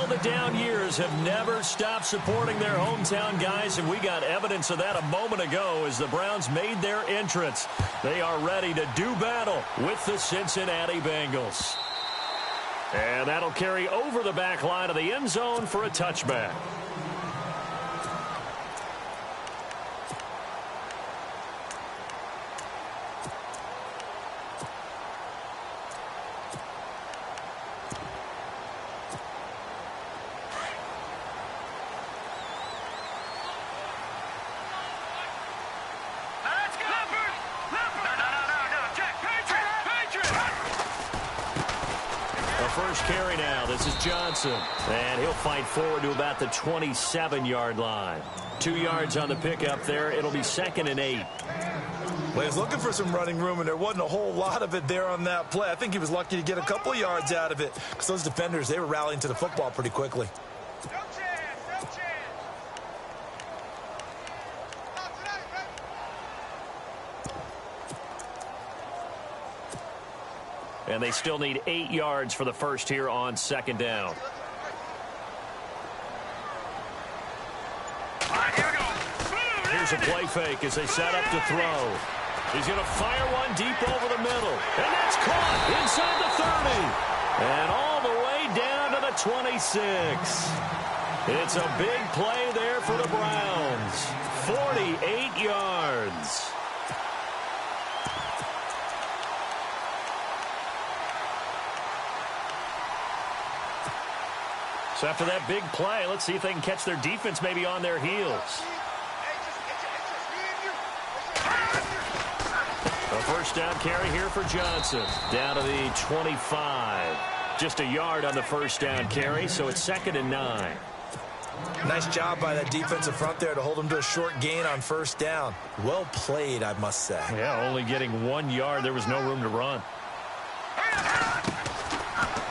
Well, the down years have never stopped supporting their hometown guys, and we got evidence of that a moment ago as the Browns made their entrance. They are ready to do battle with the Cincinnati Bengals. And that'll carry over the back line of the end zone for a touchback. First carry now. This is Johnson. And he'll fight forward to about the 27-yard line. 2 yards on the pickup there. It'll be 2nd and 8. Well, he was looking for some running room, and there wasn't a whole lot of it there on that play. I think he was lucky to get a couple of yards out of it because those defenders, they were rallying to the football pretty quickly. And they still need 8 yards for the first here on 2nd down. Here's a play fake as they set up to throw. He's going to fire one deep over the middle. And that's caught inside the 30. And all the way down to the 26. It's a big play there for the Browns. 48 yards. So after that big play, let's see if they can catch their defense maybe on their heels. A first down carry here for Johnson. Down to the 25. Just a yard on the first down carry, so it's 2nd and 9. Nice job by that defensive front there to hold him to a short gain on first down. Well played, I must say. Yeah, only getting 1 yard. There was no room to run.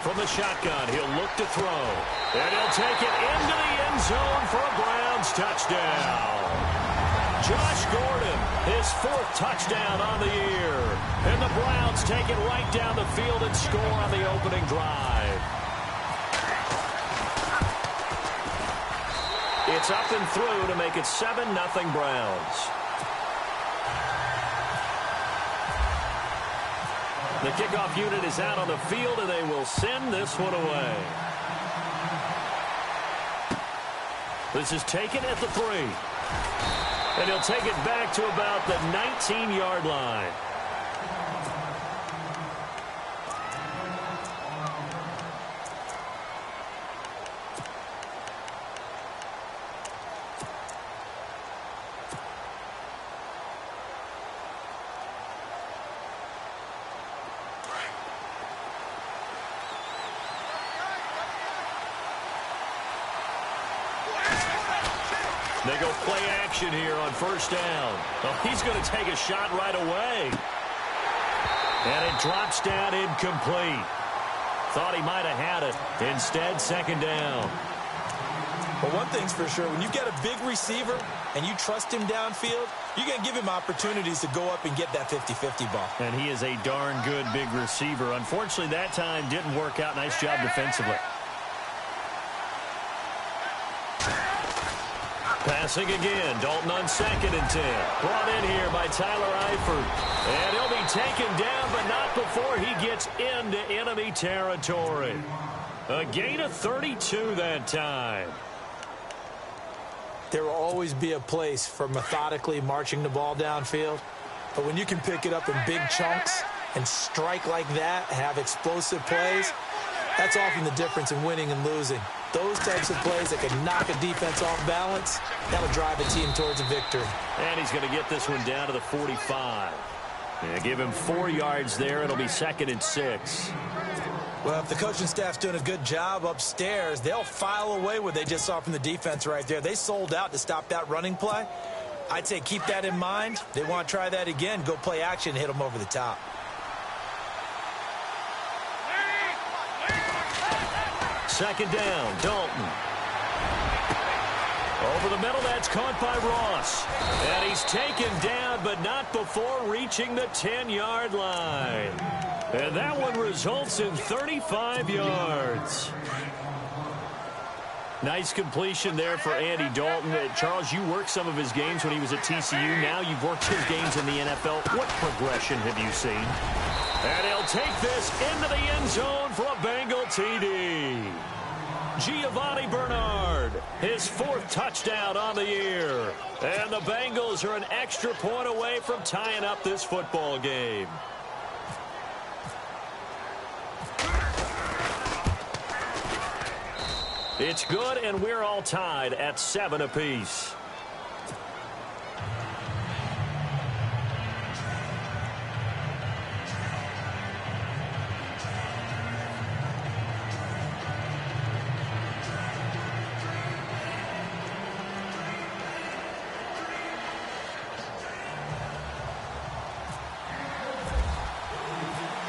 From the shotgun, he'll look to throw. And he'll take it into the end zone for a Browns touchdown. Josh Gordon, his 4th touchdown on the year. And the Browns take it right down the field and score on the opening drive. It's up and through to make it 7-0 Browns. The kickoff unit is out on the field, and they will send this one away. This is taken at the 3. And he'll take it back to about the 19-yard line. They go play action here on first down. Oh, he's going to take a shot right away. And it drops down incomplete. Thought he might have had it. Instead, 2nd down. Well, one thing's for sure. When you've got a big receiver and you trust him downfield, you're going to give him opportunities to go up and get that 50-50 ball. And he is a darn good big receiver. Unfortunately, that time didn't work out. Nice job defensively. Passing again, Dalton on 2nd and 10. Brought in here by Tyler Eifert. And he'll be taken down, but not before he gets into enemy territory. A gain of 32 that time. There will always be a place for methodically marching the ball downfield. But when you can pick it up in big chunks and strike like that, have explosive plays, that's often the difference in winning and losing. Those types of plays that can knock a defense off balance, that'll drive a team towards a victory. And he's going to get this one down to the 45. Yeah, give him 4 yards there. It'll be 2nd and 6. Well, if the coaching staff's doing a good job upstairs, they'll file away what they just saw from the defense right there. They sold out to stop that running play. I'd say keep that in mind. They want to try that again. Go play action, hit them over the top. Second down, Dalton. Over the middle, that's caught by Ross. And he's taken down, but not before reaching the 10-yard line. And that one results in 35 yards. Nice completion there for Andy Dalton. Charles, you worked some of his games when he was at TCU. Now you've worked his games in the NFL. What progression have you seen? And he'll take this into the end zone for a Bengal TD. Giovanni Bernard, his 4th touchdown on the year. And the Bengals are an extra point away from tying up this football game. It's good, and we're all tied at 7 apiece.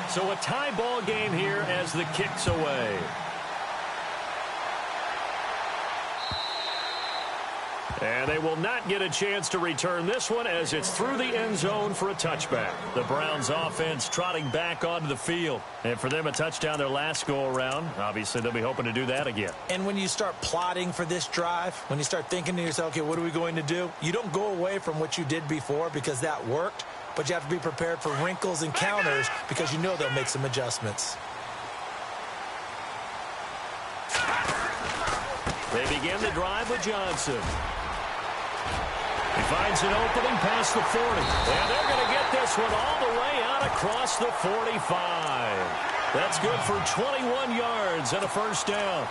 So a tie ball game here as the kick's away. And they will not get a chance to return this one as it's through the end zone for a touchback. The Browns offense trotting back onto the field. And for them, a touchdown their last go-around. Obviously, they'll be hoping to do that again. And when you start plotting for this drive, when you start thinking to yourself, okay, what are we going to do? You don't go away from what you did before because that worked, but you have to be prepared for wrinkles and counters because you know they'll make some adjustments. They begin the drive with Johnson. He finds an opening past the 40. And they're going to get this one all the way out across the 45. That's good for 21 yards and a first down.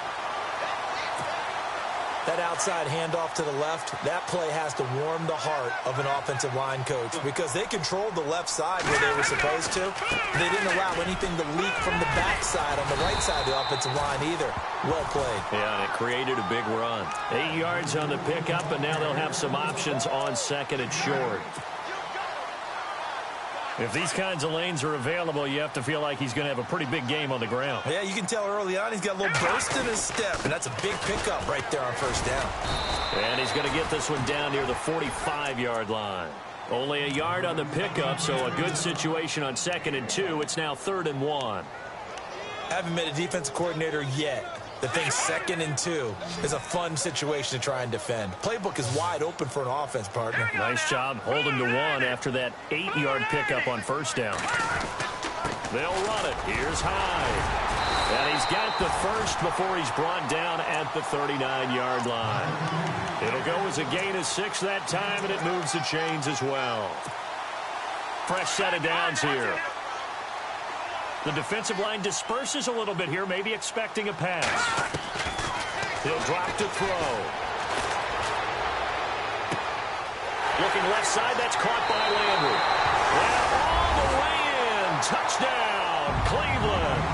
That outside handoff to the left, that play has to warm the heart of an offensive line coach because they controlled the left side where they were supposed to. They didn't allow anything to leak from the backside on the right side of the offensive line either. Well played. Yeah, and it created a big run. 8 yards on the pickup, and now they'll have some options on 2nd and short. If these kinds of lanes are available, you have to feel like he's going to have a pretty big game on the ground. Yeah, you can tell early on he's got a little burst in his step, and that's a big pickup right there on first down. And he's going to get this one down near the 45-yard line. Only a yard on the pickup, so a good situation on 2nd and 2. It's now 3rd and 1. Haven't met a defensive coordinator yet that thinks 2nd and 2 is a fun situation to try and defend. Playbook is wide open for an offense, partner. Nice job holding to 1 after that 8-yard pickup on first down. They'll run it. Here's Hyde. And he's got the first before he's brought down at the 39-yard line. It'll go as a gain of 6 that time, and it moves the chains as well. Fresh set of downs here. The defensive line disperses a little bit here, maybe expecting a pass. He'll drop to throw. Looking left side, that's caught by Landry. And all the way in. Touchdown, Cleveland.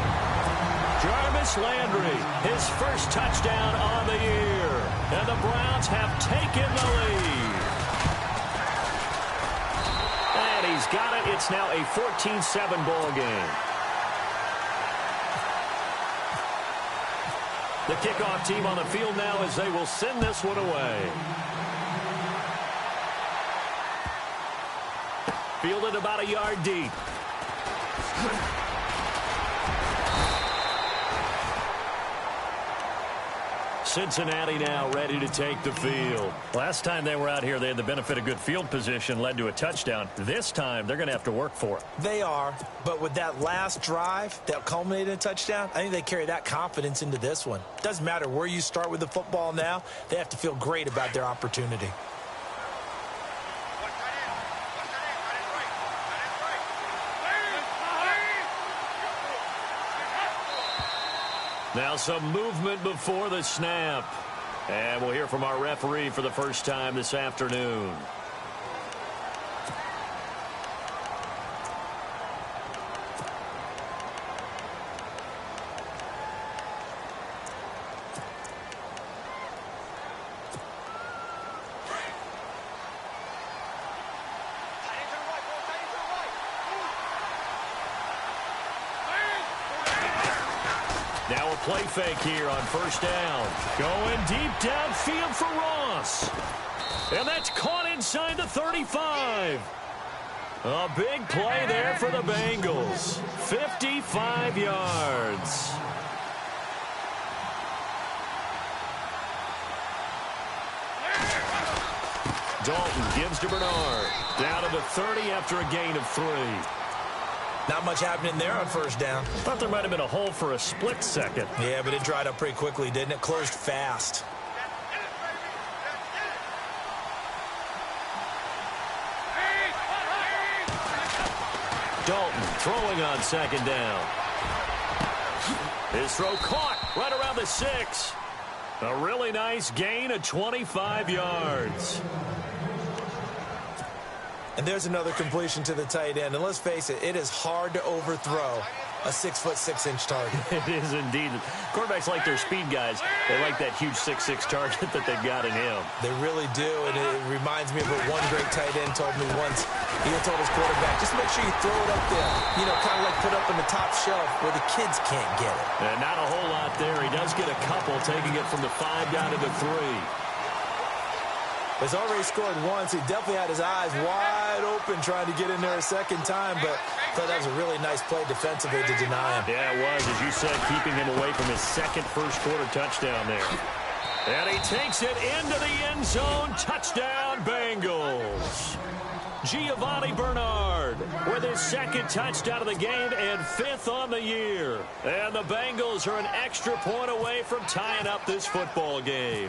Jarvis Landry, his first touchdown on the year. And the Browns have taken the lead. And he's got it. It's now a 14-7 ball game. The kickoff team on the field now as they will send this one away. Fielded about a yard deep. Cincinnati now ready to take the field. Last time they were out here, they had the benefit of good field position, led to a touchdown. This time, they're going to have to work for it. They are, but with that last drive that culminated in a touchdown, I think they carry that confidence into this one. Doesn't matter where you start with the football now, they have to feel great about their opportunity. Now some movement before the snap. And we'll hear from our referee for the first time this afternoon. Now a play fake here on first down. Going deep downfield for Ross. And that's caught inside the 35. A big play there for the Bengals. 55 yards. Dalton gives to Bernard. Down to the 30 after a gain of 3. Not much happening there on first down. Thought there might have been a hole for a split second. Yeah, but it dried up pretty quickly, didn't it? Closed fast. Dalton throwing on second down. His throw caught right around the 6. A really nice gain of 25 yards. And there's another completion to the tight end. And let's face it, it is hard to overthrow a 6'6" target. It is indeed. Quarterbacks like their speed guys. They like that huge 6'6" target that they've got in him. They really do, and it reminds me of what one great tight end told me once. He told his quarterback, just make sure you throw it up there. You know, kind of like put up on the top shelf where the kids can't get it. And not a whole lot there. He does get a couple, taking it from the 5 down to the 3. He's already scored once. He definitely had his eyes wide open trying to get in there a second time, but I thought that was a really nice play defensively to deny him. Yeah, it was, as you said, keeping him away from his second first-quarter touchdown there. And he takes it into the end zone. Touchdown, Bengals. Giovanni Bernard with his second touchdown of the game and 5th on the year. And the Bengals are an extra point away from tying up this football game.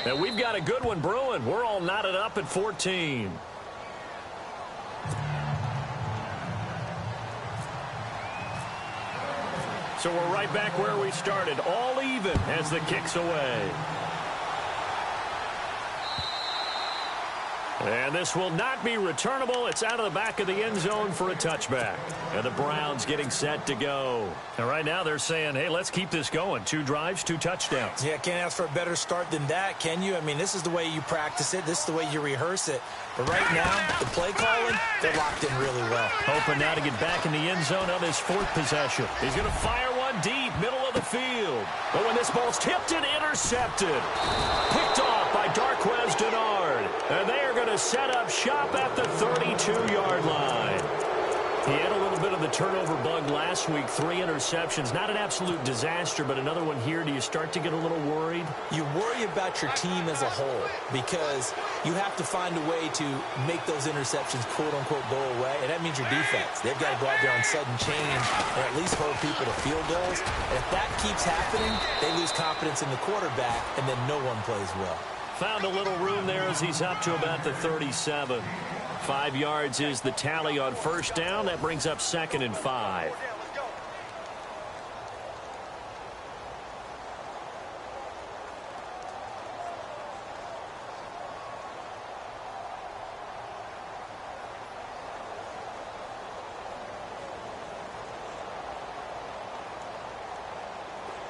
And we've got a good one brewing. We're all knotted up at 14. So we're right back where we started, all even as the kick's away. And this will not be returnable. It's out of the back of the end zone for a touchback. And the Browns getting set to go. And right now they're saying, hey, let's keep this going. 2 drives, 2 touchdowns. Yeah, can't ask for a better start than that, can you? I mean, this is the way you practice it. This is the way you rehearse it. But right now, the play calling, they're locked in really well. Hoping now to get back in the end zone on his 4th possession. He's going to fire one deep, middle of the field. But when this ball's tipped and intercepted. Picked off by Darquez Denard. And they are going to set up shop at the 32-yard line. He had a little bit of the turnover bug last week, 3 interceptions. Not an absolute disaster, but another one here. Do you start to get a little worried? You worry about your team as a whole because you have to find a way to make those interceptions, quote-unquote, go away, and that means your defense. They've got to go out there on sudden change and at least hold people to field goals. And if that keeps happening, they lose confidence in the quarterback, and then no one plays well. Found a little room there as he's up to about the 37. 5 yards is the tally on first down. That brings up 2nd and 5.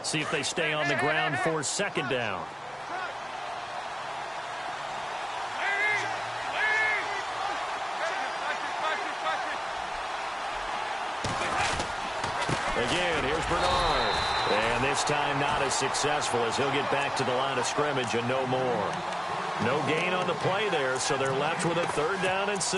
See if they stay on the ground for 2nd down. Again, here's Bernard. And this time not as successful as he'll get back to the line of scrimmage and no more. No gain on the play there, so they're left with a 3rd down and 6.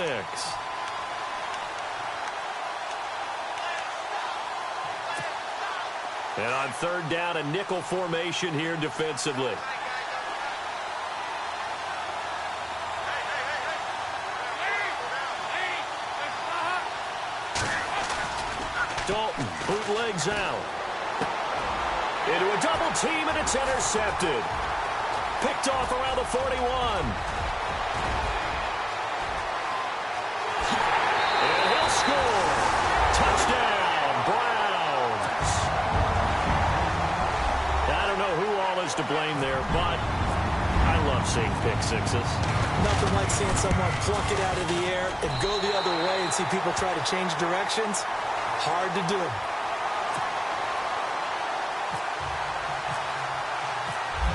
And on 3rd down, a nickel formation here defensively. Dalton bootlegs out. Into a double team, and it's intercepted. Picked off around the 41. And he'll score. Touchdown, Browns. I don't know who all is to blame there, but I love seeing pick sixes. Nothing like seeing someone pluck it out of the air and go the other way and see people try to change directions. Hard to do.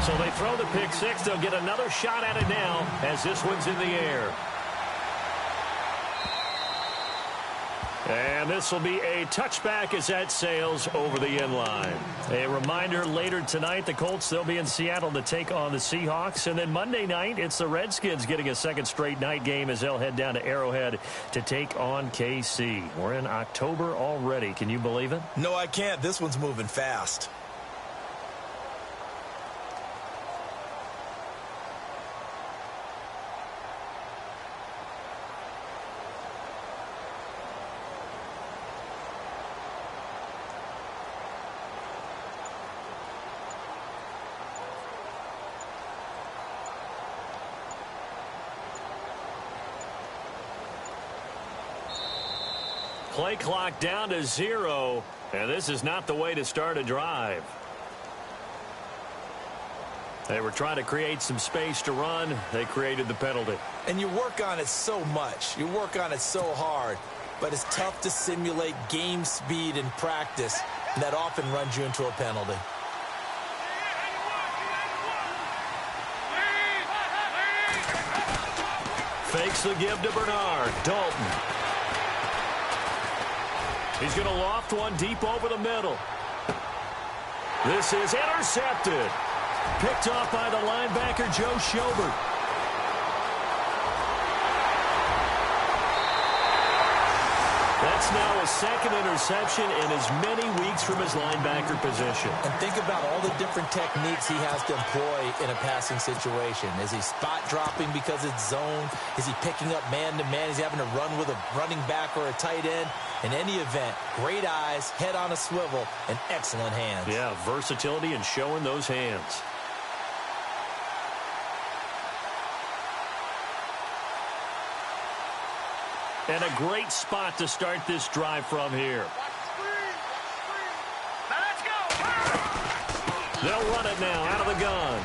So they throw the pick 6. They'll get another shot at it now as this one's in the air. And this will be a touchback as that sails over the end line. A reminder, later tonight, the Colts, they'll be in Seattle to take on the Seahawks. And then Monday night, it's the Redskins getting a second straight night game as they'll head down to Arrowhead to take on KC. We're in October already. Can you believe it? No, I can't. This one's moving fast. play clock down to 0, and this is not the way to start a drive. They were trying to create some space to run. They created the penalty. And you work on it so much. You work on it so hard. But it's tough to simulate game speed in practice, and that often runs you into a penalty. Fakes the give to Bernard. Dalton. He's going to loft one deep over the middle. This is intercepted. Picked off by the linebacker, Joe Schobert. That's now his second interception in as many weeks from his linebacker position. And think about all the different techniques he has to employ in a passing situation. Is he spot dropping because it's zone? Is he picking up man-to-man? Is he having to run with a running back or a tight end? In any event, great eyes, head on a swivel, and excellent hands. Yeah, versatility and showing those hands. And a great spot to start this drive from here. They'll run it now out of the gun.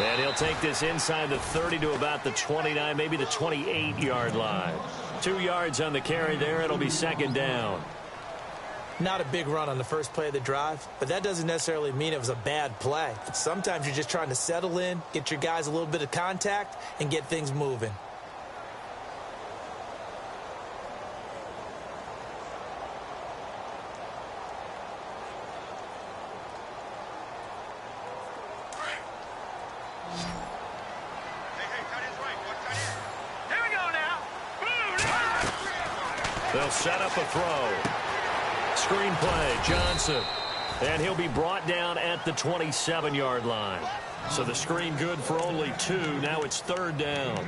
And he'll take this inside the 30 to about the 29, maybe the 28-yard line. 2 yards on the carry there. It'll be second down. Not a big run on the first play of the drive, but that doesn't necessarily mean it was a bad play. Sometimes you're just trying to settle in, get your guys a little bit of contact, and get things moving. They'll set up a throw. Screen play, Johnson. And he'll be brought down at the 27-yard line. So the screen good for only 2. Now it's third down.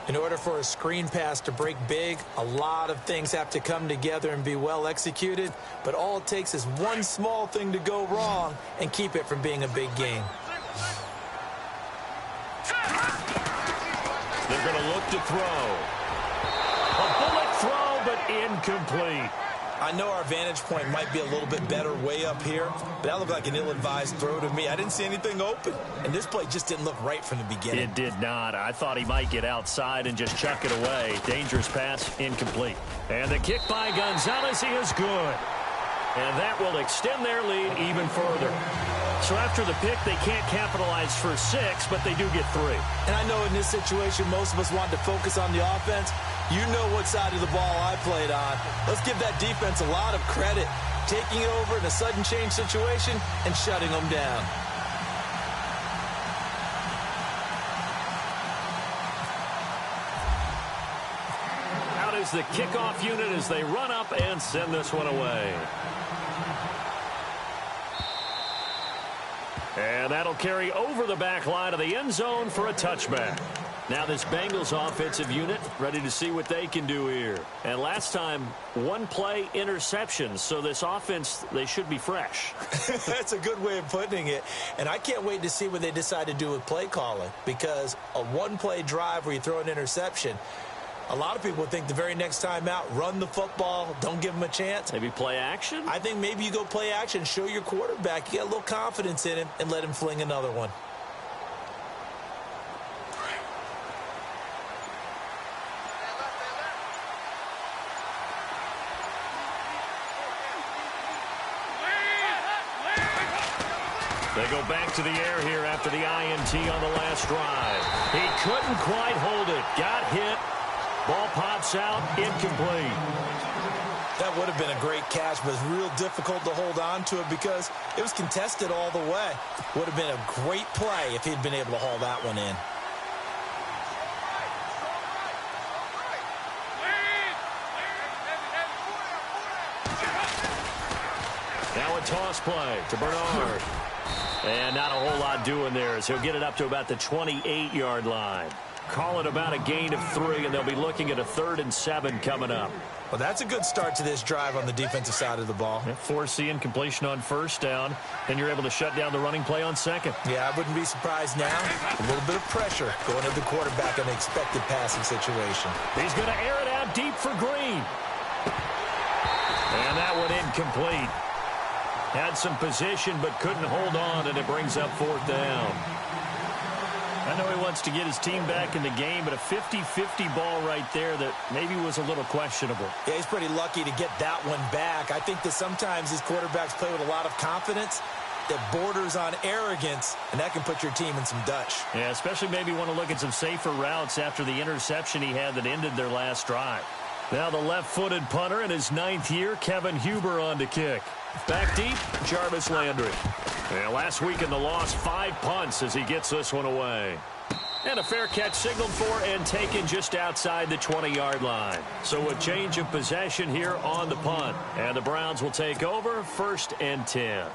In order for a screen pass to break big, a lot of things have to come together and be well executed. But all it takes is one small thing to go wrong and keep it from being a big game. They're going to look to throw. A bullet throw, but incomplete. I know our vantage point might be a little bit better way up here, but that looked like an ill-advised throw to me. I didn't see anything open, and this play just didn't look right from the beginning. It did not. I thought he might get outside and just chuck it away. Dangerous pass, incomplete. And the kick by Gonzalez, he is good. And that will extend their lead even further. So after the pick, they can't capitalize for 6, but they do get 3. And I know in this situation, most of us want to focus on the offense. You know what side of the ball I played on. Let's give that defense a lot of credit, taking it over in a sudden change situation and shutting them down. Out is the kickoff unit as they run up and send this one away. And that'll carry over the back line of the end zone for a touchback. Now this Bengals offensive unit ready to see what they can do here. And last time, one play interception. So this offense, they should be fresh. That's a good way of putting it. And I can't wait to see what they decide to do with play calling. Because a one-play drive where you throw an interception, a lot of people think the very next time out, run the football, don't give them a chance. Maybe play action? I think maybe you go play action, show your quarterback, you get a little confidence in him, and let him fling another one. They go back to the air here after the INT on the last drive. He couldn't quite hold it. Got hit. Ball pops out. Incomplete. That would have been a great catch, but it's real difficult to hold on to it because it was contested all the way. Would have been a great play if he'd been able to haul that one in. Now a toss play to Bernard. And not a whole lot doing there as he'll get it up to about the 28-yard line. Call it about a gain of 3, and they'll be looking at a 3rd and 7 coming up. Well, that's a good start to this drive on the defensive side of the ball. Force the incompletion on first down, then you're able to shut down the running play on second. Yeah, I wouldn't be surprised now. A little bit of pressure going to the quarterback in an expected passing situation. He's going to air it out deep for Green. incomplete. Had some position but couldn't hold on, and it brings up fourth down. I know he wants to get his team back in the game, but a 50-50 ball right there that maybe was a little questionable. Yeah, he's pretty lucky to get that one back. I think that sometimes these quarterbacks play with a lot of confidence that borders on arrogance, and that can put your team in some Dutch. Yeah, especially maybe want to look at some safer routes after the interception he had that ended their last drive. Now the left-footed punter in his 9th year, Kevin Huber on to kick. Back deep, Jarvis Landry. And last week in the loss, 5 punts as he gets this one away. And a fair catch signaled for and taken just outside the 20-yard line. So a change of possession here on the punt. And the Browns will take over 1st and 10.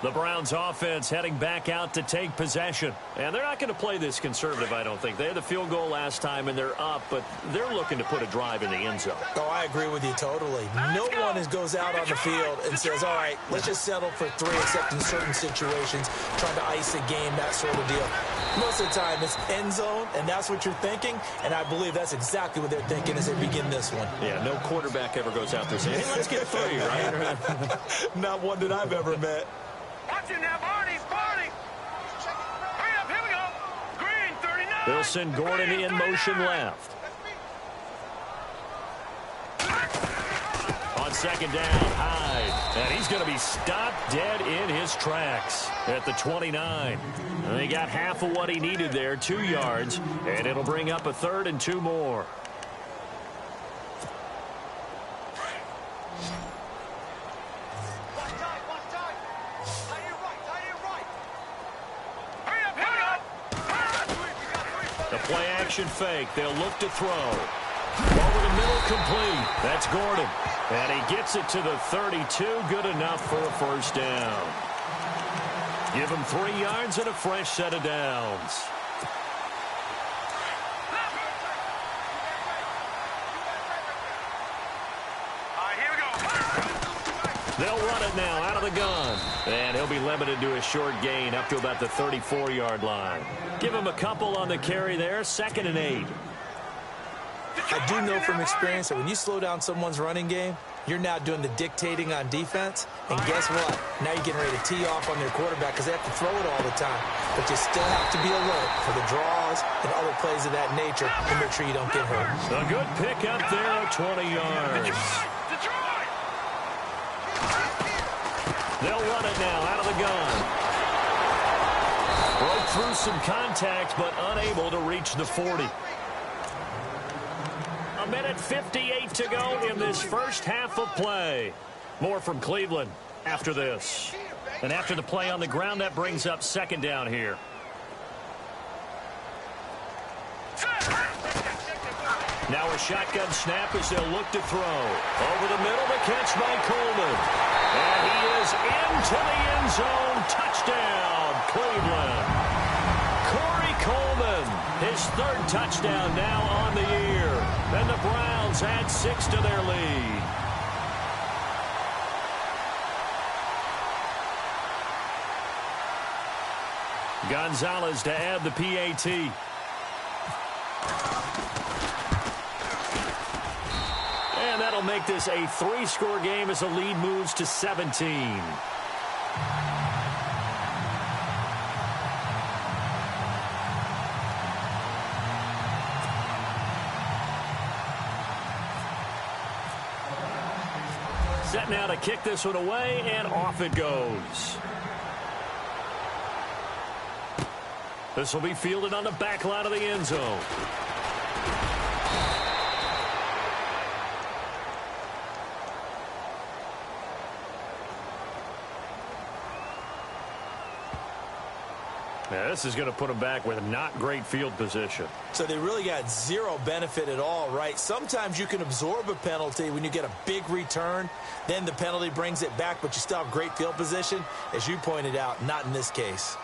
The Browns offense heading back out to take possession. And they're not going to play this conservative, I don't think. They had the field goal last time, and they're up, but they're looking to put a drive in the end zone. Oh, I agree with you totally. No one goes out on the field and says, all right, let's just settle for 3, except in certain situations, trying to ice a game, that sort of deal. Most of the time, it's end zone, and that's what you're thinking, and I believe that's exactly what they're thinking as they begin this one. Yeah, no quarterback ever goes out there saying, hey, let's get 3, right? Not one that I've ever met. Watching now, Barney. Hurry up, here we go. Green, 39. They'll send Gordon in motion left. On 2nd down, Hyde. And he's going to be stopped dead in his tracks at the 29. And he got half of what he needed there, 2 yards. And it'll bring up a 3rd and 2 more. Play-action fake. They'll look to throw. Over the middle, complete. That's Gordon. And he gets it to the 32. Good enough for a 1st down. Give him 3 yards and a fresh set of downs. All right, here we go. They'll run it now out of the gun. And he'll be limited to a short gain up to about the 34-yard line. Give him a couple on the carry there. 2nd and 8. I do know from experience that when you slow down someone's running game, you're now doing the dictating on defense. And guess what? Now you're getting ready to tee off on their quarterback because they have to throw it all the time. But you still have to be alert for the draws and other plays of that nature to make sure you don't get hurt. A good pick up there at 20 yards. Detroit! They'll run it now out of the gun. Broke through some contact, but unable to reach the 40. A minute 58 to go in this first half of play. More from Cleveland after this. And after the play on the ground, that brings up 2nd down here. Now a shotgun snap as they'll look to throw. Over the middle, the catch by Coleman. And he is into the end zone. Touchdown, Cleveland. Corey Coleman, his 3rd touchdown now on the year. And the Browns add 6 to their lead. Gonzalez to add the PAT. And that'll make this a 3-score game as the lead moves to 17. Set now to kick this one away, and off it goes. This will be fielded on the back line of the end zone. Now, this is going to put them back with not great field position. So they really got zero benefit at all, right? Sometimes you can absorb a penalty when you get a big return. Then the penalty brings it back, but you still have great field position. As you pointed out, not in this case.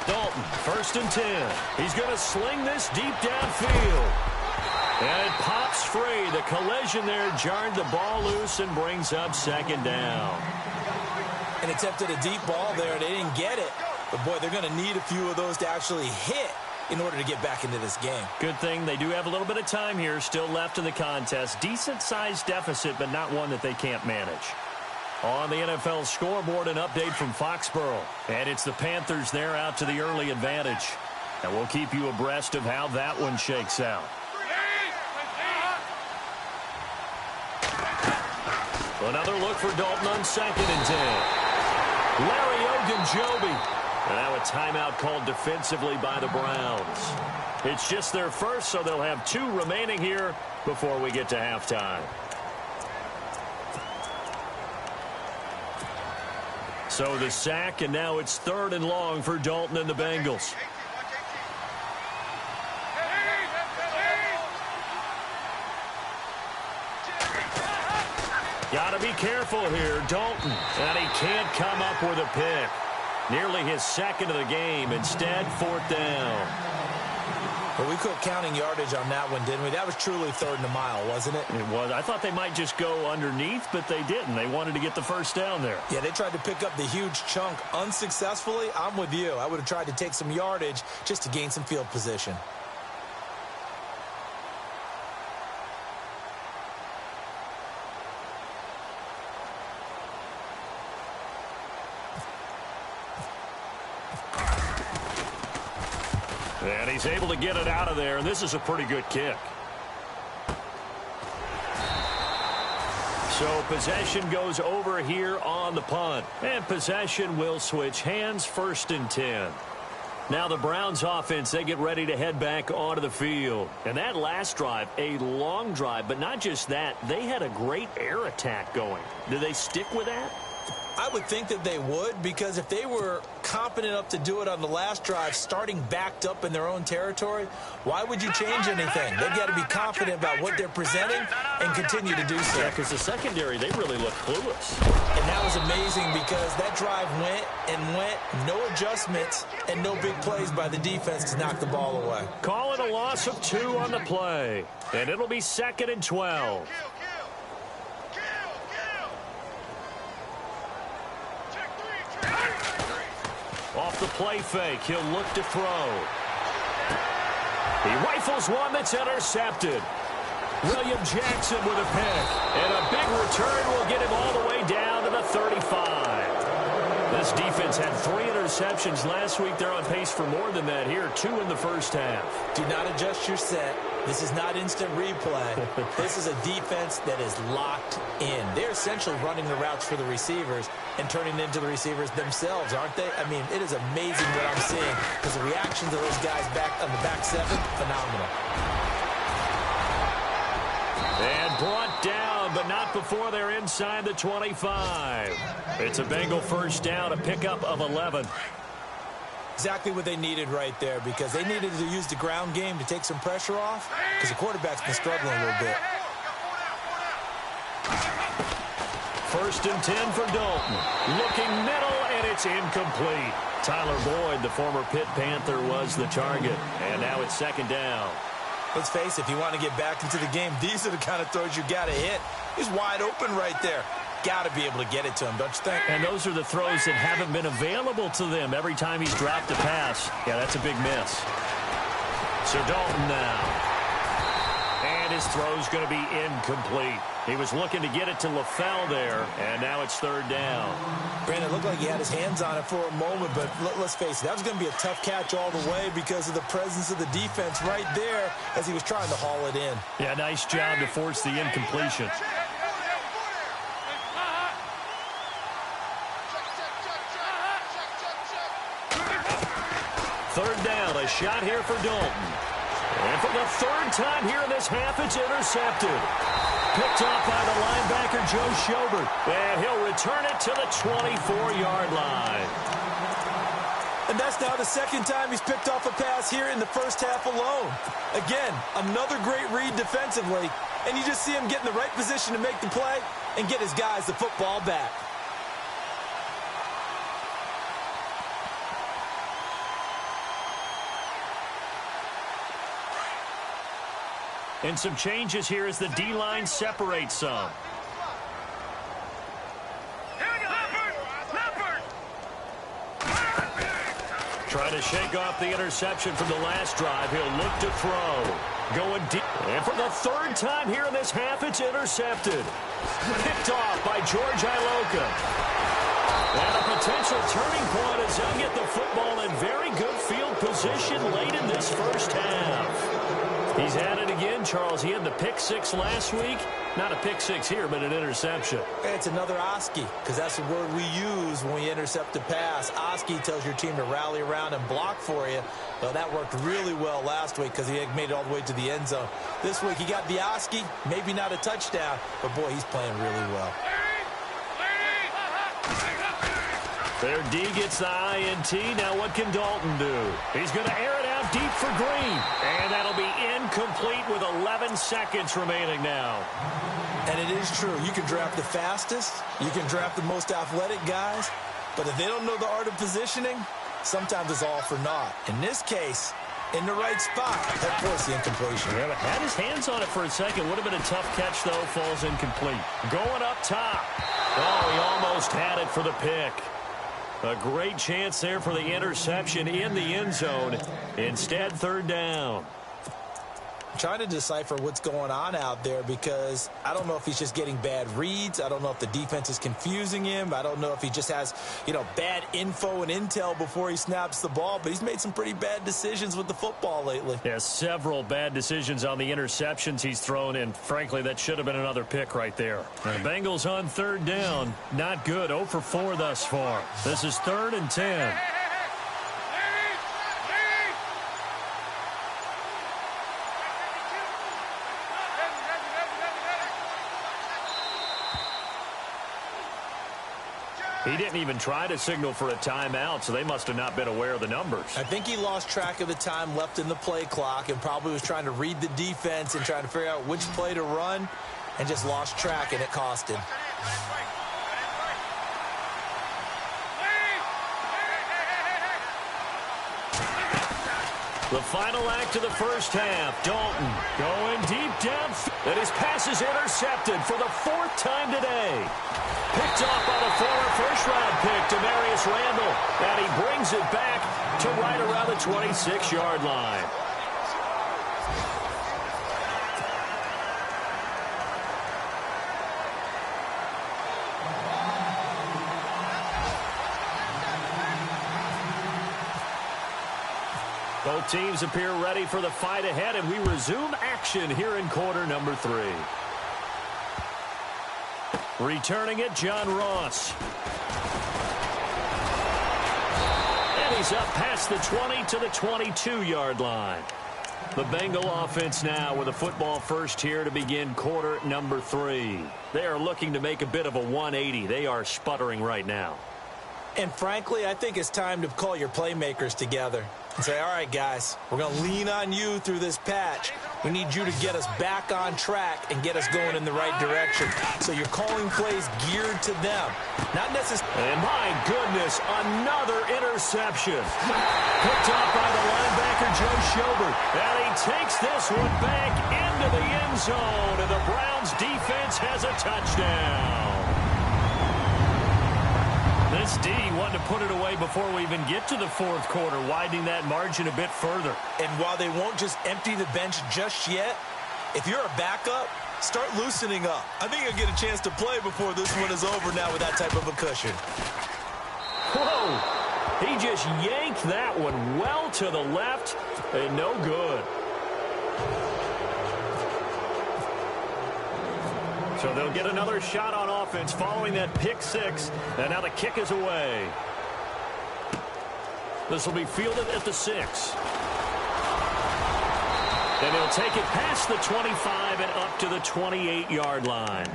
Dalton, 1st and 10. He's going to sling this deep downfield. And it pops free. The collision there jarred the ball loose and brings up 2nd down. And attempted a deep ball there. They didn't get it. But, boy, they're going to need a few of those to actually hit in order to get back into this game. Good thing they do have a little bit of time here still left in the contest. Decent-sized deficit, but not one that they can't manage. On the NFL scoreboard, an update from Foxborough. And it's the Panthers there out to the early advantage. And we'll keep you abreast of how that one shakes out. Another look for Dalton on 2nd and 10. Larry Ogunjobi. And now a timeout called defensively by the Browns. It's just their first, so they'll have 2 remaining here before we get to halftime. So the sack, and now it's 3rd and long for Dalton and the Bengals. Got to be careful here, Dalton. And he can't come up with a pick. Nearly his 2nd of the game. Instead, 4th down. Well, we quit counting yardage on that one, didn't we? That was truly 3rd and a mile, wasn't it? It was. I thought they might just go underneath, but they didn't. They wanted to get the 1st down there. Yeah, they tried to pick up the huge chunk unsuccessfully. I'm with you. I would have tried to take some yardage just to gain some field position. And he's able to get it out of there, and this is a pretty good kick. So possession goes over here on the punt. And possession will switch hands, 1st and 10. Now the Browns offense, they get ready to head back onto the field. And that last drive, a long drive, but not just that, they had a great air attack going. Do they stick with that? I would think that they would, because if they were competent enough to do it on the last drive, starting backed up in their own territory, why would you change anything? They've got to be confident about what they're presenting and continue to do so. Yeah, because the secondary, they really look clueless. And that was amazing because that drive went and went, no adjustments and no big plays by the defense to knock the ball away. Call it a loss of 2 on the play, and it'll be 2nd and 12. Off the play fake, he'll look to throw. He rifles one that's intercepted. William Jackson with a pick. And a big return will get him all the way down to the 35. This defense had 3 interceptions last week. They're on pace for more than that here. 2 in the first half. Do not adjust your set. This is not instant replay. This is a defense that is locked in. They're essentially running the routes for the receivers and turning into the receivers themselves, aren't they? I mean, it is amazing what I'm seeing because the reactions of those guys back on the back 7, phenomenal. And brought down, but not before they're inside the 25. It's a Bengal 1st down, a pickup of 11. Exactly what they needed right there because they needed to use the ground game to take some pressure off because the quarterback's been struggling a little bit. 1st and 10 for Dalton. Looking middle, and it's incomplete. Tyler Boyd, the former Pitt Panther, was the target. And now it's 2nd down. Let's face it, if you want to get back into the game, these are the kind of throws you got to hit. He's wide open right there. Got to be able to get it to him, don't you think? And those are the throws that haven't been available to them every time he's dropped a pass. Yeah, that's a big miss. So Dalton now. And his throw's going to be incomplete. He was looking to get it to LaFell there, and now it's 3rd down. Brandon, it looked like he had his hands on it for a moment, but let's face it, that was going to be a tough catch all the way because of the presence of the defense right there as he was trying to haul it in. Yeah, nice job to force the incompletion. Third down, a shot here for Dalton. And for the 3rd time here in this half, it's intercepted. Picked off by the linebacker, Joe Schobert. And he'll return it to the 24-yard line. And that's now the 2nd time he's picked off a pass here in the first half alone. Again, another great read defensively. And you just see him get in the right position to make the play and get his guys the football back. And some changes here as the D-line separates some. Trying to shake off the interception from the last drive. He'll look to throw. Going deep. And for the third time here in this half, it's intercepted. Picked off by George Iloka. And a potential turning point as they'll get the football in very good field position late in this first half. He's had it again, Charles. He had the pick six last week. Not a pick six here, but an interception. It's another Oski, because that's the word we use when we intercept a pass. Oski tells your team to rally around and block for you. Well, that worked really well last week because he had made it all the way to the end zone. This week he got the Oski, maybe not a touchdown, but boy, he's playing really well. Their D gets the INT. Now what can Dalton do? He's going to air it out deep for Green. And that'll be incomplete with 11 seconds remaining now. And it is true. You can draft the fastest. You can draft the most athletic guys. But if they don't know the art of positioning, sometimes it's all for naught. In this case, in the right spot, that forced the incompletion. Yeah, had his hands on it for a second. Would have been a tough catch, though. Falls incomplete. Going up top. Oh, he almost had it for the pick. A great chance there for the interception in the end zone. Instead, third down. I'm trying to decipher what's going on out there because I don't know if he's just getting bad reads. I don't know if the defense is confusing him. I don't know if he just has, bad info and intel before he snaps the ball. But he's made some pretty bad decisions with the football lately. Yeah, several bad decisions on the interceptions he's thrown, and frankly, that should have been another pick right there. The Bengals on third down. Not good. 0 for 4 thus far. This is 3rd and 10. He didn't even try to signal for a timeout, so they must have not been aware of the numbers. I think he lost track of the time left in the play clock and probably was trying to read the defense and trying to figure out which play to run and just lost track, and it cost him. The final act of the first half. Dalton going deep down. And his pass is intercepted for the 4th time today. Picked off by the former first-round pick, Demarius Randall. And he brings it back to right around the 26-yard line. Both teams appear ready for the fight ahead, and we resume action here in quarter number 3. Returning it, John Ross. And he's up past the 20 to the 22-yard line. The Bengal offense now with a football first here to begin quarter number 3. They are looking to make a bit of a 180. They are sputtering right now. And frankly, I think it's time to call your playmakers together and say, all right, guys, we're going to lean on you through this patch. We need you to get us back on track and get us going in the right direction. So you're calling plays geared to them. Not necessarily. And my goodness, another interception. Picked off by the linebacker, Joe Schobert. And he takes this one back into the end zone. And the Browns defense has a touchdown. This D wanted to put it away before we even get to the 4th quarter, widening that margin a bit further. And while they won't just empty the bench just yet, if you're a backup, start loosening up. I think you'll get a chance to play before this one is over now with that type of a cushion. Whoa! He just yanked that one well to the left, and no good. So they'll get another shot on offense following that pick 6. And now the kick is away. This will be fielded at the 6. And he'll take it past the 25 and up to the 28-yard line.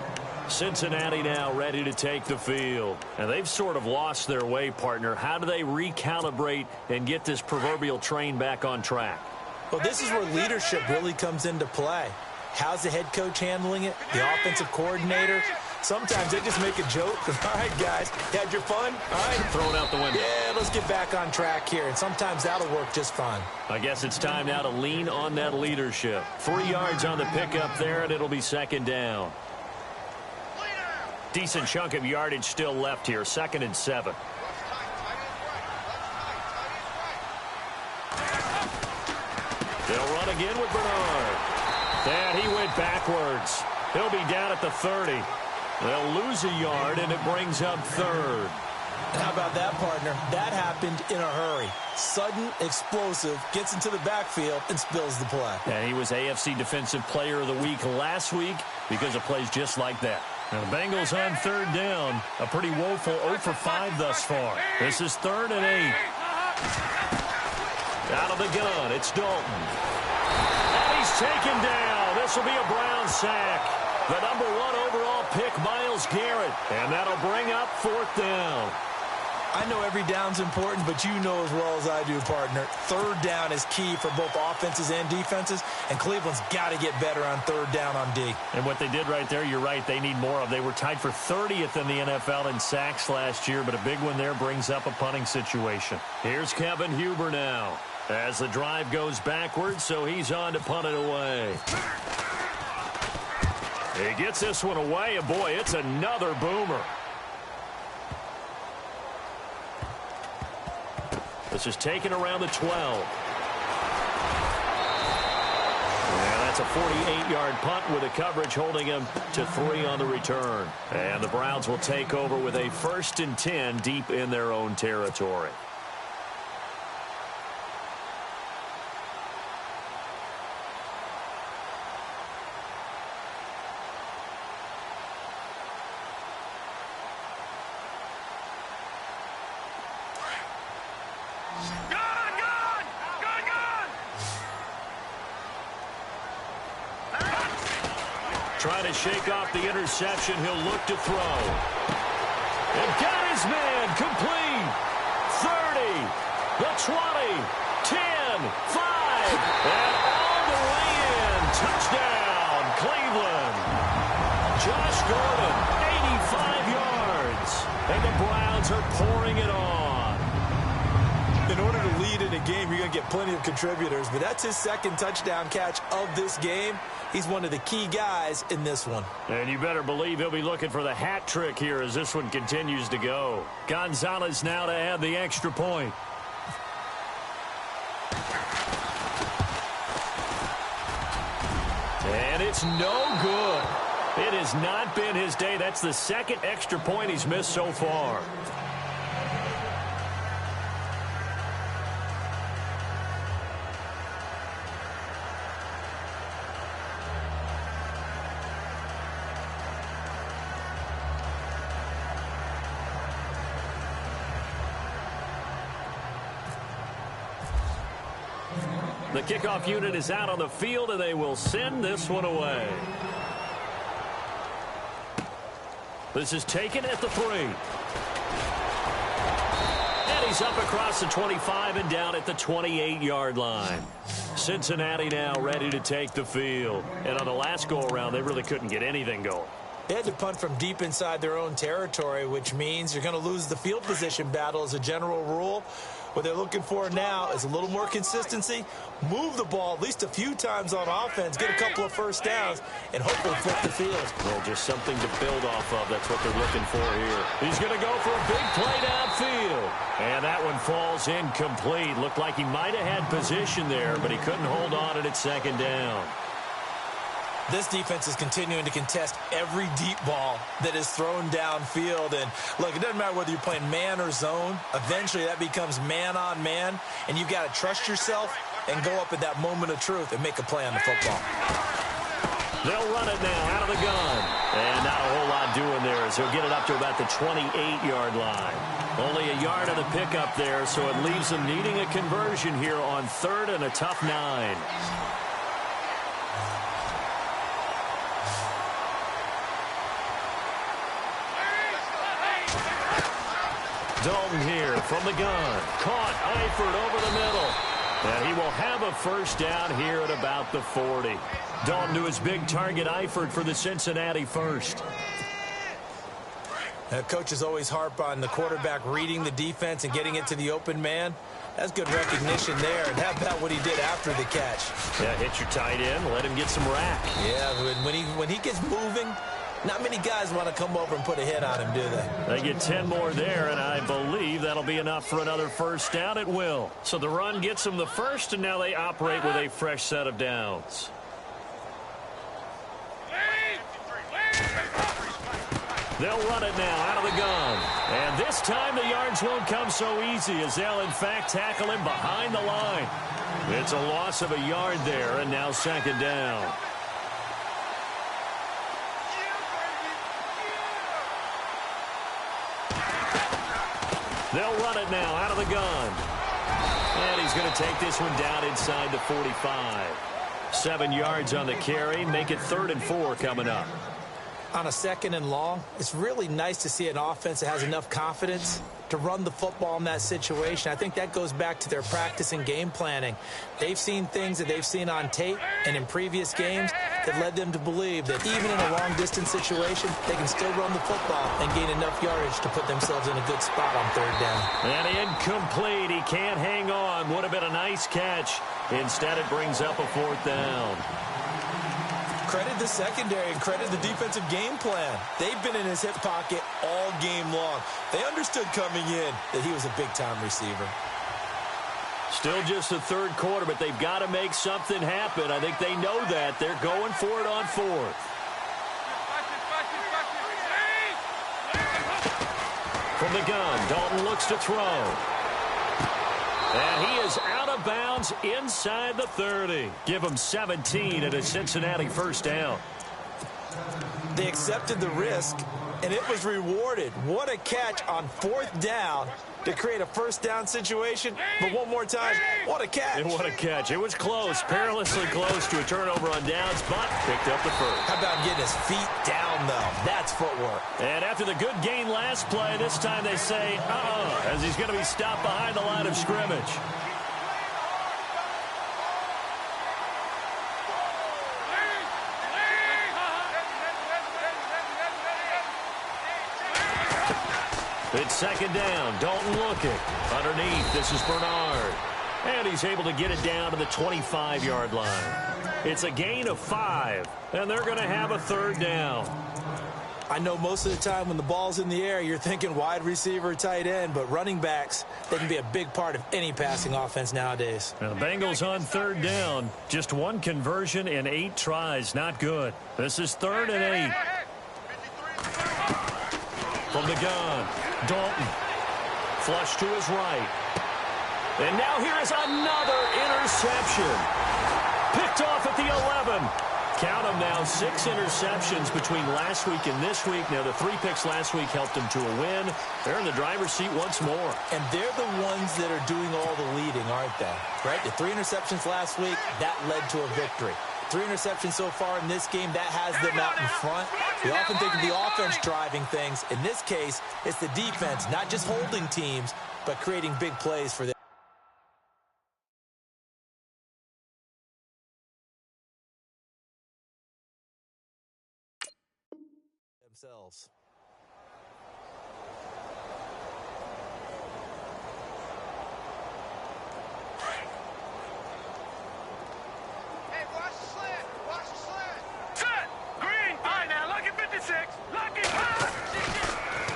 Cincinnati now ready to take the field. And they've sort of lost their way, partner. How do they recalibrate and get this proverbial train back on track? Well, this is where leadership really comes into play. How's the head coach handling it? The offensive coordinator? Sometimes they just make a joke. All right, guys, you had your fun? All right. Throw it out the window. Yeah, let's get back on track here, and sometimes that'll work just fine. I guess it's time now to lean on that leadership. 3 yards on the pickup there, and it'll be second down. Decent chunk of yardage still left here, 2nd and 7. They'll run again with Bernard. And he went backwards. He'll be down at the 30. They'll lose a yard, and it brings up 3rd. How about that, partner? That happened in a hurry. Sudden, explosive, gets into the backfield, and spills the play. And he was AFC Defensive Player of the Week last week because of plays just like that. Now the Bengals on 3rd down. A pretty woeful 0 for 5 thus far. This is 3rd and 8. Out of the gun, it's Dalton. And he's taken down. This will be a Brown sack. The number 1 overall pick, Myles Garrett. And that'll bring up 4th down. I know every down's important, but you know as well as I do, partner, 3rd down is key for both offenses and defenses, and Cleveland's got to get better on 3rd down on D. And what they did right there, you're right, they need more of. They were tied for 30th in the NFL in sacks last year, but a big one there brings up a punting situation. Here's Kevin Huber now as the drive goes backwards, so he's on to punt it away. He gets this one away, and boy, it's another boomer. This is taken around the 12. And that's a 48-yard punt with a coverage holding him to 3 on the return. And the Browns will take over with a 1st and 10 deep in their own territory. Trying to shake off the interception. He'll look to throw. And got his man complete. 30, the 20, 10, 5, and all the way in. Touchdown, Cleveland. Josh Gordon, 85 yards. And the Browns are pouring it on. In order to lead in a game, you're going to get plenty of contributors, but that's his 2nd touchdown catch of this game. He's one of the key guys in this one. And you better believe he'll be looking for the hat trick here as this one continues to go. Gonzalez now to add the extra point. And it's no good. It has not been his day. That's the 2nd extra point he's missed so far. The kickoff unit is out on the field, and they will send this one away. This is taken at the 3. And he's up across the 25 and down at the 28-yard line. Cincinnati now ready to take the field. And on the last go-around, they really couldn't get anything going. They had to punt from deep inside their own territory, which means you're going to lose the field position battle as a general rule. What they're looking for now is a little more consistency, move the ball at least a few times on offense, get a couple of first downs, and hopefully flip the field. Well, just something to build off of. That's what they're looking for here. He's going to go for a big play downfield. And that one falls incomplete. Looked like he might have had position there, but he couldn't hold on it at 2nd down. This defense is continuing to contest every deep ball that is thrown downfield. And, look, it doesn't matter whether you're playing man or zone. Eventually, that becomes man-on-man, and you've got to trust yourself and go up at that moment of truth and make a play on the football. They'll run it now out of the gun. And not a whole lot doing there as he'll get it up to about the 28-yard line. Only a yard of the pickup there, so it leaves them needing a conversion here on 3rd and a tough 9. Dalton here from the gun. Caught Eifert over the middle. And he will have a first down here at about the 40. Dalton to his big target, Eifert, for the Cincinnati first. Coaches always harp on the quarterback reading the defense and getting it to the open man. That's good recognition there. And how about what he did after the catch? Yeah, hit your tight end, let him get some rack. Yeah, when he gets moving, not many guys want to come over and put a hit on him, do they? They get 10 more there, and I believe that'll be enough for another first down. It will. So the run gets them the first, and now they operate with a fresh set of downs. They'll run it now out of the gun. And this time the yards won't come so easy as they'll, in fact, tackle him behind the line. It's a loss of a yard there, and now second down. They'll run it now out of the gun. And he's going to take this one down inside the 45. 7 yards on the carry. Make it 3rd and 4 coming up. On a 2nd and long, it's really nice to see an offense that has enough confidence to run the football in that situation. I think that goes back to their practice and game planning. They've seen things that they've seen on tape and in previous games that led them to believe that even in a long-distance situation, they can still run the football and gain enough yardage to put themselves in a good spot on 3rd down. And incomplete. He can't hang on. Would have been a nice catch. Instead, it brings up a 4th down. Credit the secondary and credit the defensive game plan. They've been in his hip pocket all game long. They understood coming in that he was a big-time receiver. Still just the 3rd quarter, but they've got to make something happen. I think they know that. They're going for it on 4th. From the gun, Dalton looks to throw. And he is out of bounds inside the 30. Give him 17 at a Cincinnati first down. They accepted the risk, and it was rewarded. What a catch on 4th down to create a first down situation. But one more time, what a catch. And what a catch. It was close, perilously close to a turnover on downs, but picked up the first. How about getting his feet down, though? That's footwork. And after the good gain last play, this time they say, as he's going to be stopped behind the line of scrimmage. It's 2nd down. Dalton looking. Underneath, this is Bernard. And he's able to get it down to the 25-yard line. It's a gain of 5, and they're going to have a 3rd down. I know most of the time when the ball's in the air, you're thinking wide receiver, tight end, but running backs, they can be a big part of any passing offense nowadays. Now the Bengals on 3rd down. Just 1 conversion in 8 tries. Not good. This is 3rd and 8. From the gun, Dalton. Flush to his right. And now here is another interception. Picked off at the 11. Count them now, 6 interceptions between last week and this week. Now, the 3 picks last week helped them to a win. They're in the driver's seat once more. And they're the ones that are doing all the leading, aren't they? Right? The 3 interceptions last week, that led to a victory. 3 interceptions so far in this game, that has them out in front. We often think of the offense driving things. In this case, it's the defense, not just holding teams, but creating big plays for them. Themselves. Hey, watch the slant. Watch the slant. Set. Green. All right, now, lucky 56. Lucky.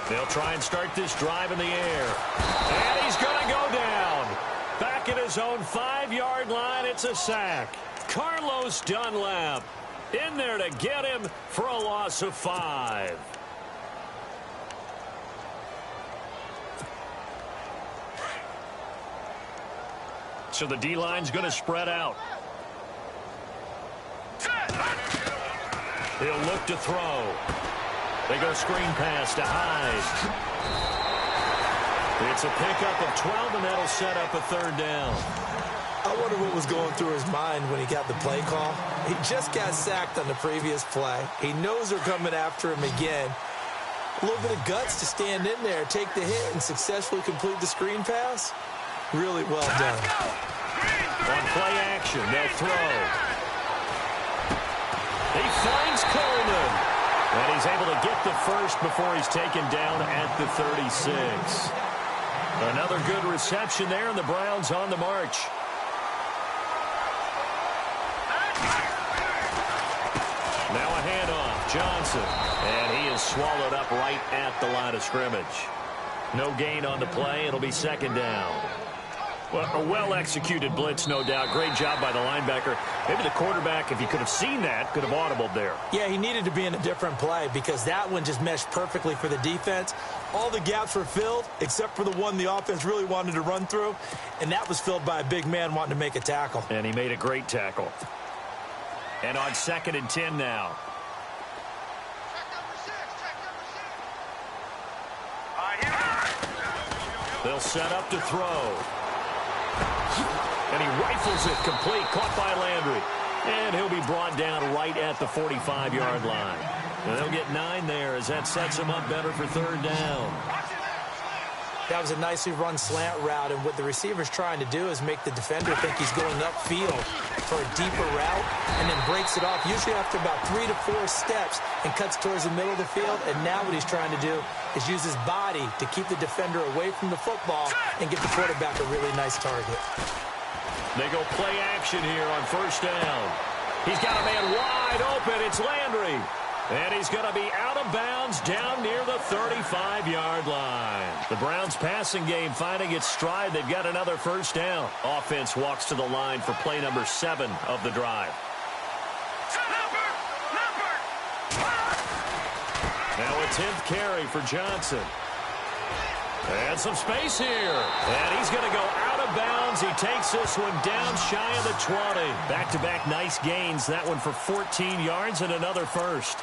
They'll try and start this drive in the air. And he's going to go down. Back at his own 5-yard line, it's a sack. Carlos Dunlap in there to get him for a loss of 5. So the D-line's going to spread out. He'll look to throw. They go screen pass to Hyde. It's a pickup of 12, and that'll set up a 3rd down. I wonder what was going through his mind when he got the play call. He just got sacked on the previous play. He knows they're coming after him again. A little bit of guts to stand in there, take the hit, and successfully complete the screen pass. Really well done. On play action, they'll throw. He finds Coleman. And he's able to get the first before he's taken down at the 36. Another good reception there, and the Browns on the march. Now a handoff, Johnson. And he is swallowed up right at the line of scrimmage. No gain on the play. It'll be second down. Well, a well-executed blitz, no doubt. Great job by the linebacker. Maybe the quarterback, if he could have seen that, could have audibled there. Yeah, he needed to be in a different play because that one just meshed perfectly for the defense. All the gaps were filled except for the one the offense really wanted to run through, and that was filled by a big man wanting to make a tackle. And he made a great tackle. And on 2nd and 10 now. They'll set up to throw. And he rifles it complete, caught by Landry. And he'll be brought down right at the 45-yard line. And they'll get 9 there as that sets him up better for third down. That was a nicely run slant route, and what the receiver's trying to do is make the defender think he's going upfield for a deeper route and then breaks it off, usually after about 3 to 4 steps, and cuts towards the middle of the field. And now what he's trying to do is use his body to keep the defender away from the football and get the quarterback a really nice target. They go play action here on first down. He's got a man wide open. It's Landry. And he's going to be out of bounds down near the 35-yard line. The Browns passing game finding its stride. They've got another first down. Offense walks to the line for play number 7 of the drive. Now a 10th carry for Johnson. And some space here. And he's going to go out of bounds. He takes this one down shy of the 20. Back-to-back nice gains. That one for 14 yards and another first.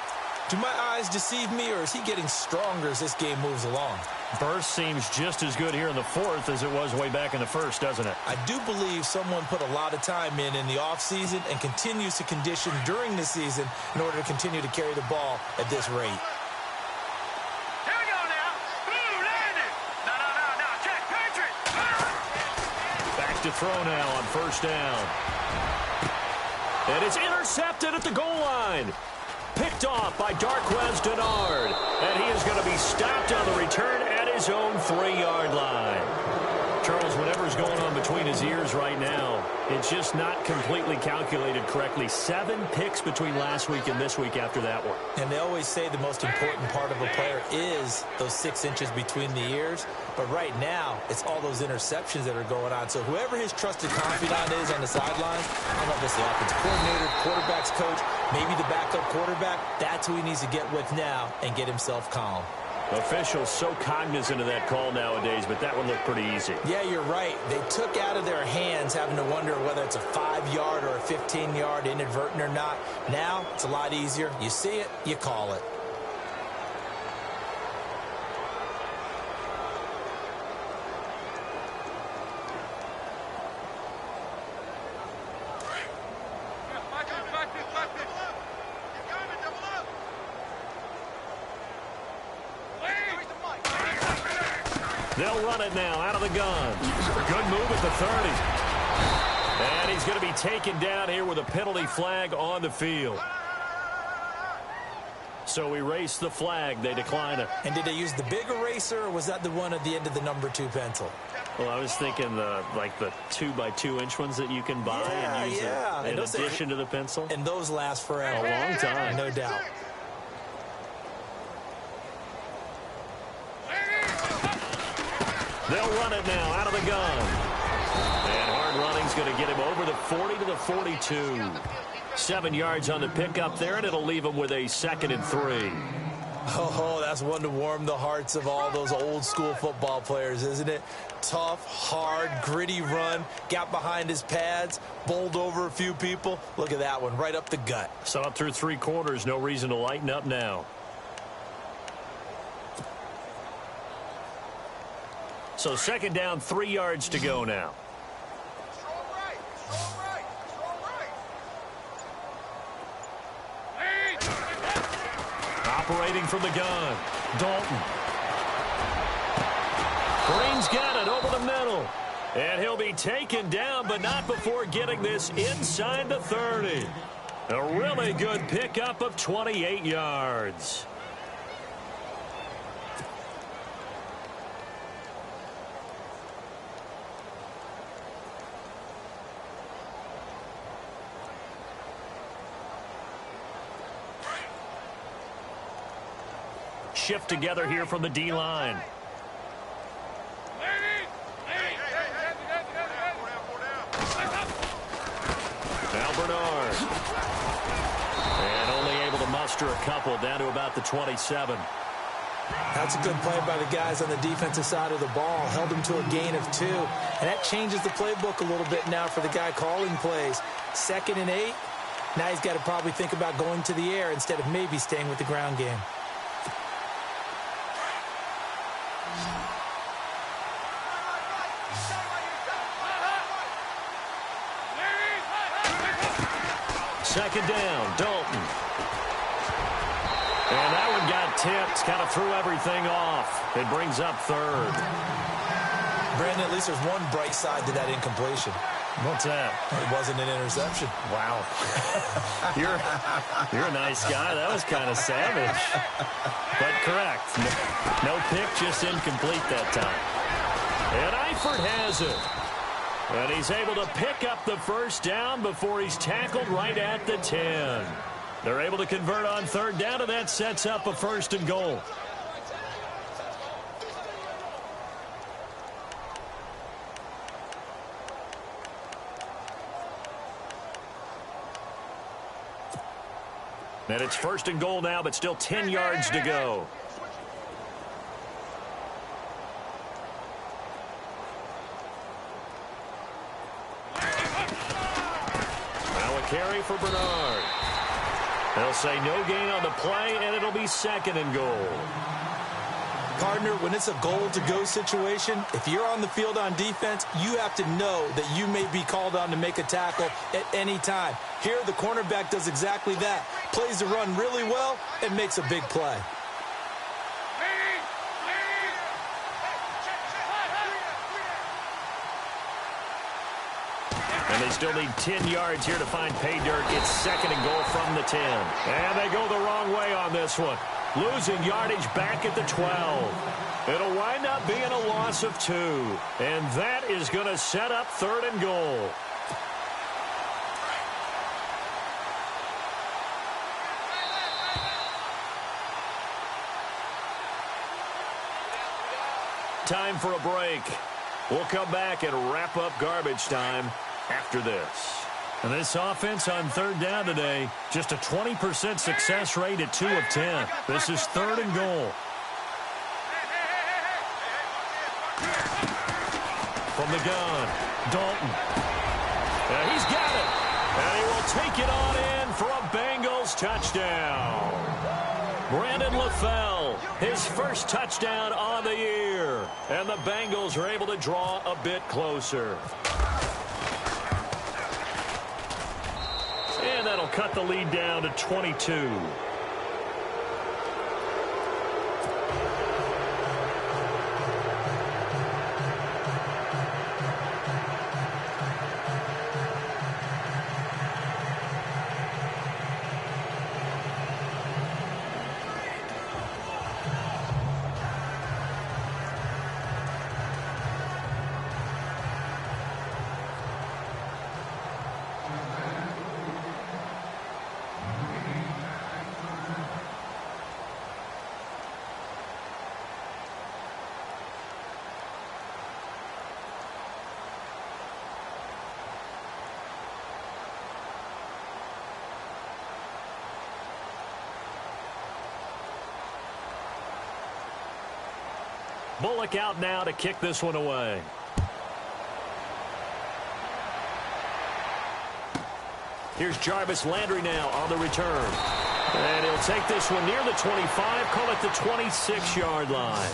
Do my eyes deceive me, or is he getting stronger as this game moves along? Burst seems just as good here in the 4th as it was way back in the 1st, doesn't it? I do believe someone put a lot of time in the offseason and continues to condition during the season in order to continue to carry the ball at this rate. Here we go now. Ooh, landed. No. Check, Patriot. Back to throw now on first down. And it's intercepted at the goal line. Picked off by Darquez Denard. And he is going to be stopped on the return at his own 3-yard line. Charles, whatever's going on between his ears right now, it's just not completely calculated correctly. 7 picks between last week and this week after that one. And they always say the most important part of a player is those 6 inches between the ears. But right now, it's all those interceptions that are going on. So whoever his trusted confidant is on the sidelines, I don't know if it's the offensive coordinator, quarterback's coach, maybe the backup quarterback, that's who he needs to get with now and get himself calm. Officials so cognizant of that call nowadays, but that one looked pretty easy. Yeah, you're right. They took out of their hands having to wonder whether it's a 5-yard or a 15-yard inadvertent or not. Now, it's a lot easier. You see it, you call it. They'll run it now out of the gun. Good move at the 30. And he's going to be taken down here with a penalty flag on the field. So erase the flag. They decline it. And did they use the big eraser, or was that the one at the end of the number 2 pencil? Well, I was thinking the 2x2-inch ones that you can buy and use in addition to the pencil. And those last forever. A long time. No doubt. They'll run it now out of the gun. And hard running's going to get him over the 40 to the 42. 7 yards on the pickup there, and it'll leave him with a 2nd and 3. Oh, that's one to warm the hearts of all those old-school football players, isn't it? Tough, hard, gritty run, got behind his pads, bowled over a few people. Look at that one, right up the gut. Saw it through 3 quarters, no reason to lighten up now. So 2nd down, 3 yards to go now. Operating from the gun, Dalton. Green's got it over the middle. And he'll be taken down, but not before getting this inside the 30. A really good pickup of 28 yards. Shift together here from the D-line. Now Bernard. And only able to muster a couple down to about the 27. That's a good play by the guys on the defensive side of the ball. Held them to a gain of 2. And that changes the playbook a little bit now for the guy calling plays. 2nd and 8. Now he's got to probably think about going to the air instead of maybe staying with the ground game. Second down, Dalton. And that one got tipped, kind of threw everything off. It brings up 3rd. Brandon, at least there's one bright side to that incompletion. What's that? It wasn't an interception. Wow. You're a nice guy. That was kind of savage. But correct. No pick, just incomplete that time. And Eifert has it. And he's able to pick up the first down before he's tackled right at the 10. They're able to convert on 3rd down, and that sets up a 1st and goal. And it's 1st and goal now, but still 10 yards to go. Carry for Bernard. They'll say no gain on the play, and it'll be 2nd and goal. Partner, when it's a goal-to-go situation, if you're on the field on defense, you have to know that you may be called on to make a tackle at any time. Here, the cornerback does exactly that. Plays the run really well and makes a big play. And they still need 10 yards here to find pay dirt. It's 2nd and goal from the 10. And they go the wrong way on this one. Losing yardage back at the 12. It'll wind up being a loss of 2. And that is going to set up 3rd and goal. Time for a break. We'll come back and wrap up garbage time after this. And this offense on 3rd down today, just a 20% success rate at 2 of 10. This is 3rd and goal. From the gun, Dalton. And he's got it. And he will take it on in for a Bengals touchdown. Brandon LaFell, his first touchdown on the year. And the Bengals are able to draw a bit closer. And that'll cut the lead down to 22. Bullock out now to kick this one away. Here's Jarvis Landry now on the return. And he'll take this one near the 25, call it the 26-yard line.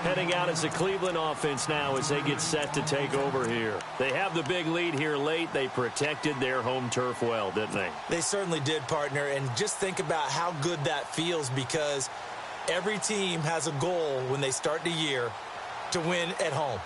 Heading out as the Cleveland offense now as they get set to take over here. They have the big lead here late. They protected their home turf well, didn't they? They certainly did, partner. And just think about how good that feels, because every team has a goal when they start the year to win at home.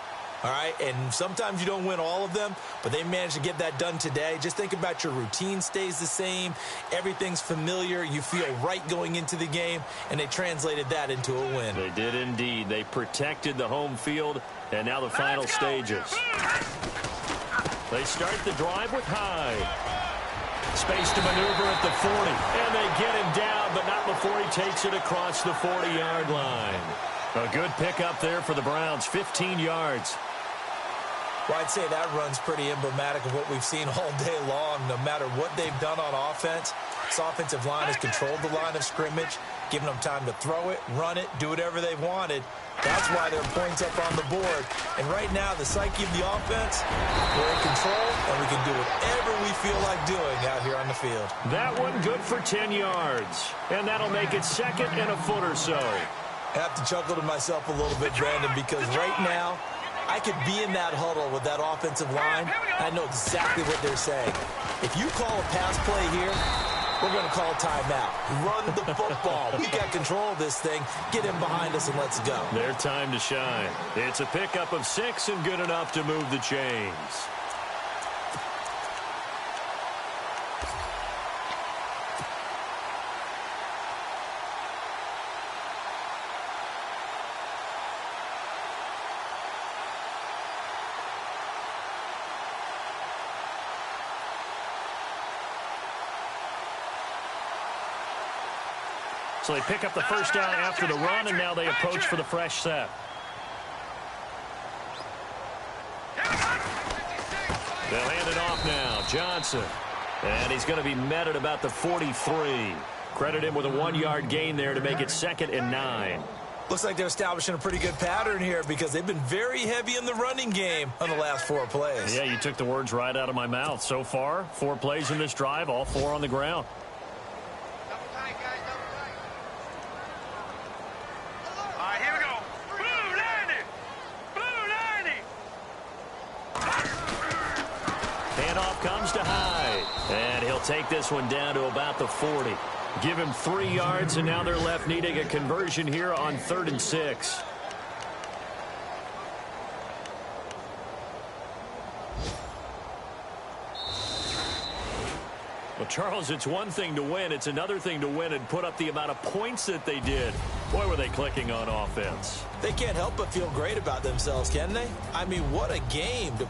All right, and sometimes you don't win all of them, but they managed to get that done today. Just think about your routine stays the same. Everything's familiar. You feel right going into the game, and they translated that into a win. They did indeed. They protected the home field, and now the final stages. They start the drive with Hyde. Space to maneuver at the 40, and they get him down, but not before he takes it across the 40-yard line. A good pickup there for the Browns, 15 yards. Well, I'd say that run's pretty emblematic of what we've seen all day long. No matter what they've done on offense, this offensive line has controlled the line of scrimmage, given them time to throw it, run it, do whatever they wanted. That's why there are points up on the board. And right now, the psyche of the offense, we're in control, and we can do whatever we feel like doing out here on the field. That one good for 10 yards. And that'll make it second and a foot or so. I have to chuckle to myself a little bit, Brandon, because right now, I could be in that huddle with that offensive line. I know exactly what they're saying. If you call a pass play here, we're going to call timeout. Run the football. We got control of this thing. Get him behind us and let's go. Their time to shine. It's a pickup of 6 and good enough to move the chains. So they pick up the first down after the run, and now they approach for the fresh set. They'll hand it off now. Johnson. And he's going to be met at about the 43. Credit him with a 1-yard gain there to make it 2nd and 9. Looks like they're establishing a pretty good pattern here because they've been very heavy in the running game on the last 4 plays. Yeah, you took the words right out of my mouth. So far, 4 plays in this drive, all 4 on the ground. Comes to Hyde, and he'll take this one down to about the 40. Give him 3 yards, and now they're left needing a conversion here on 3rd and 6. Well, Charles, it's one thing to win. It's another thing to win and put up the amount of points that they did. Boy, were they clicking on offense. They can't help but feel great about themselves, can they? I mean, what a game to